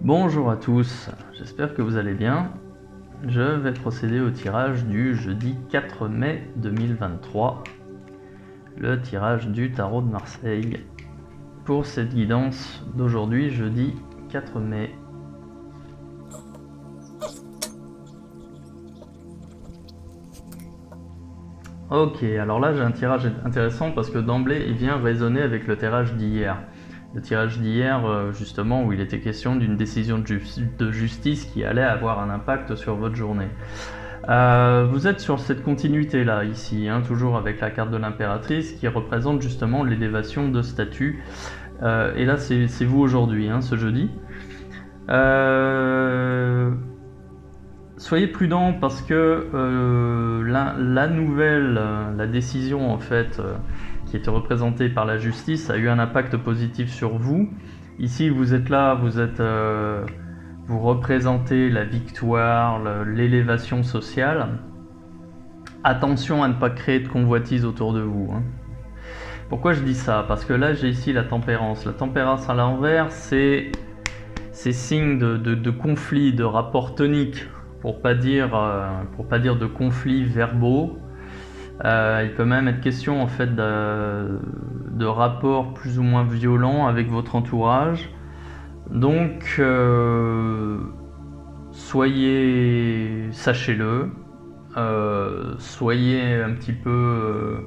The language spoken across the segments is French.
Bonjour à tous, j'espère que vous allez bien. Je vais procéder au tirage du jeudi 4 mai 2023, le tirage du tarot de Marseille, pour cette guidance d'aujourd'hui, jeudi 4 mai. Ok, alors là j'ai un tirage intéressant parce que d'emblée il vient résonner avec le tirage d'hier. Le tirage d'hier, justement, où il était question d'une décision de justice qui allait avoir un impact sur votre journée. Vous êtes sur cette continuité-là, ici, hein, toujours avec la carte de l'impératrice qui représente justement l'élévation de statut. Et là, c'est vous aujourd'hui, hein, ce jeudi. Soyez prudent parce que la nouvelle, la décision en fait, qui était représentée par la justice a eu un impact positif sur vous. Ici, vous êtes là, vous représentez la victoire, l'élévation sociale. Attention à ne pas créer de convoitise autour de vous, hein. Pourquoi je dis ça? Parce que là, j'ai ici la tempérance. La tempérance à l'envers, c'est signe de conflit, de rapport tonique, pour pas dire de conflits verbaux. Il peut même être question en fait de rapports plus ou moins violents avec votre entourage. Donc sachez-le, soyez un petit peu,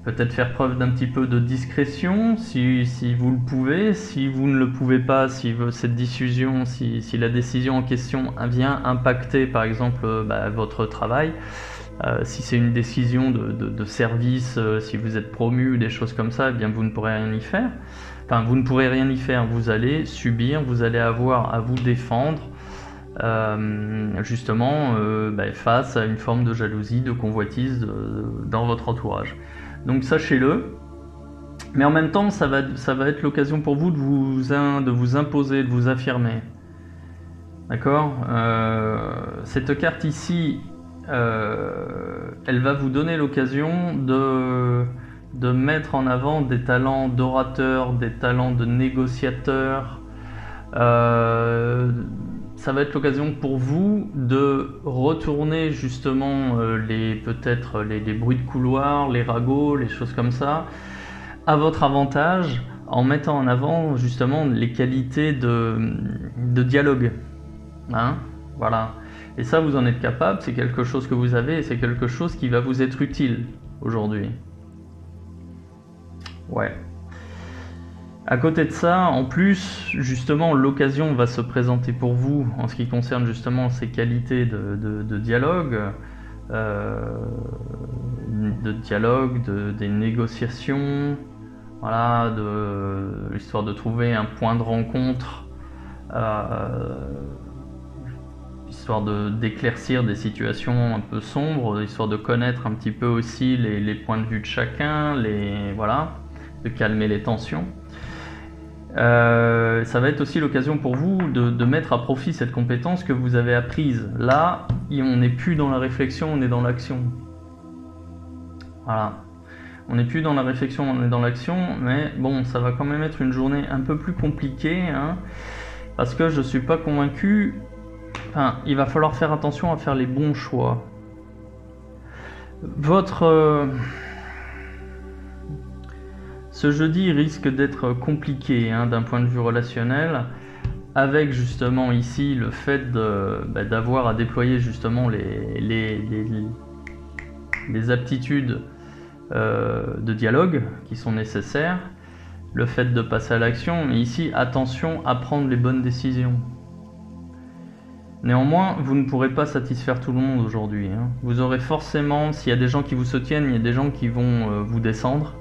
peut-être faire preuve d'un petit peu de discrétion si vous le pouvez. Si vous ne le pouvez pas, si cette diffusion, si la décision en question vient impacter par exemple votre travail, si c'est une décision de service, si vous êtes promu ou des choses comme ça, eh bien vous ne pourrez rien y faire. Enfin, vous ne pourrez rien y faire, vous allez subir, vous allez avoir à vous défendre justement face à une forme de jalousie, de convoitise dans votre entourage. Donc sachez-le, mais en même temps ça va être l'occasion pour vous de vous imposer, de vous affirmer. D'accord, cette carte ici, elle va vous donner l'occasion de mettre en avant des talents d'orateur, des talents de négociateur. Ça va être l'occasion pour vous de retourner justement peut-être les bruits de couloir, les ragots, les choses comme ça, à votre avantage, en mettant en avant justement les qualités de dialogue. Hein, voilà. Et ça, vous en êtes capable, c'est quelque chose que vous avez et c'est quelque chose qui va vous être utile aujourd'hui. Ouais. À côté de ça, en plus, justement, l'occasion va se présenter pour vous en ce qui concerne justement ces qualités de dialogue, des négociations, voilà, histoire de trouver un point de rencontre, histoire d'éclaircir des situations un peu sombres, histoire de connaître un petit peu aussi les points de vue de chacun, voilà, de calmer les tensions. Ça va être aussi l'occasion pour vous de mettre à profit cette compétence que vous avez apprise. Là, on n'est plus dans la réflexion, on est dans l'action. Voilà. On n'est plus dans la réflexion, on est dans l'action, mais bon, ça va quand même être une journée un peu plus compliquée, hein, parce que je suis pas convaincu. Enfin, il va falloir faire attention à faire les bons choix. Ce jeudi risque d'être compliqué, hein, d'un point de vue relationnel, avec justement ici le fait d'avoir à déployer justement les aptitudes de dialogue qui sont nécessaires, le fait de passer à l'action, mais ici attention à prendre les bonnes décisions. Néanmoins, vous ne pourrez pas satisfaire tout le monde aujourd'hui, hein. Vous aurez forcément, s'il y a des gens qui vous soutiennent, il y a des gens qui vont vous descendre.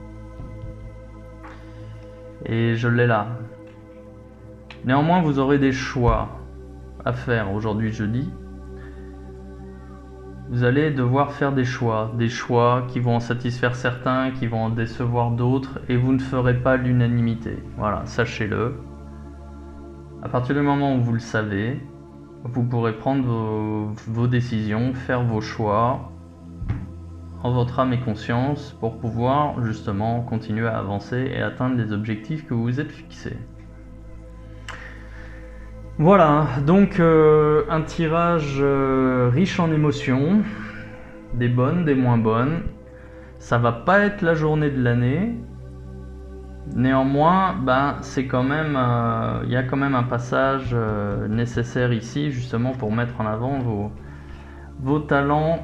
Et je l'ai là. Néanmoins, vous aurez des choix à faire aujourd'hui jeudi. Vous allez devoir faire des choix qui vont en satisfaire certains, qui vont en décevoir d'autres, et vous ne ferez pas l'unanimité. Voilà, sachez-le. À partir du moment où vous le savez, vous pourrez prendre vos décisions, faire vos choix en votre âme et conscience pour pouvoir justement continuer à avancer et atteindre les objectifs que vous vous êtes fixés. Voilà, donc un tirage riche en émotions, des bonnes, des moins bonnes. Ça va pas être la journée de l'année. Néanmoins, c'est quand même, il y a quand même un passage nécessaire ici, justement pour mettre en avant vos talents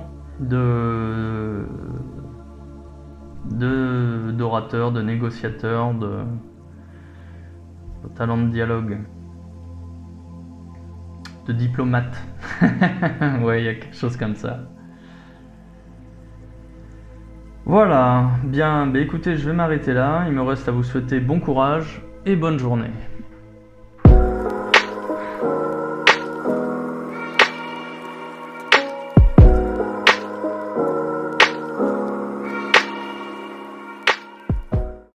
d'orateur, de négociateur, vos talents de dialogue, de diplomate. Ouais, il y a quelque chose comme ça. Voilà, bien, écoutez, je vais m'arrêter là. Il me reste à vous souhaiter bon courage et bonne journée.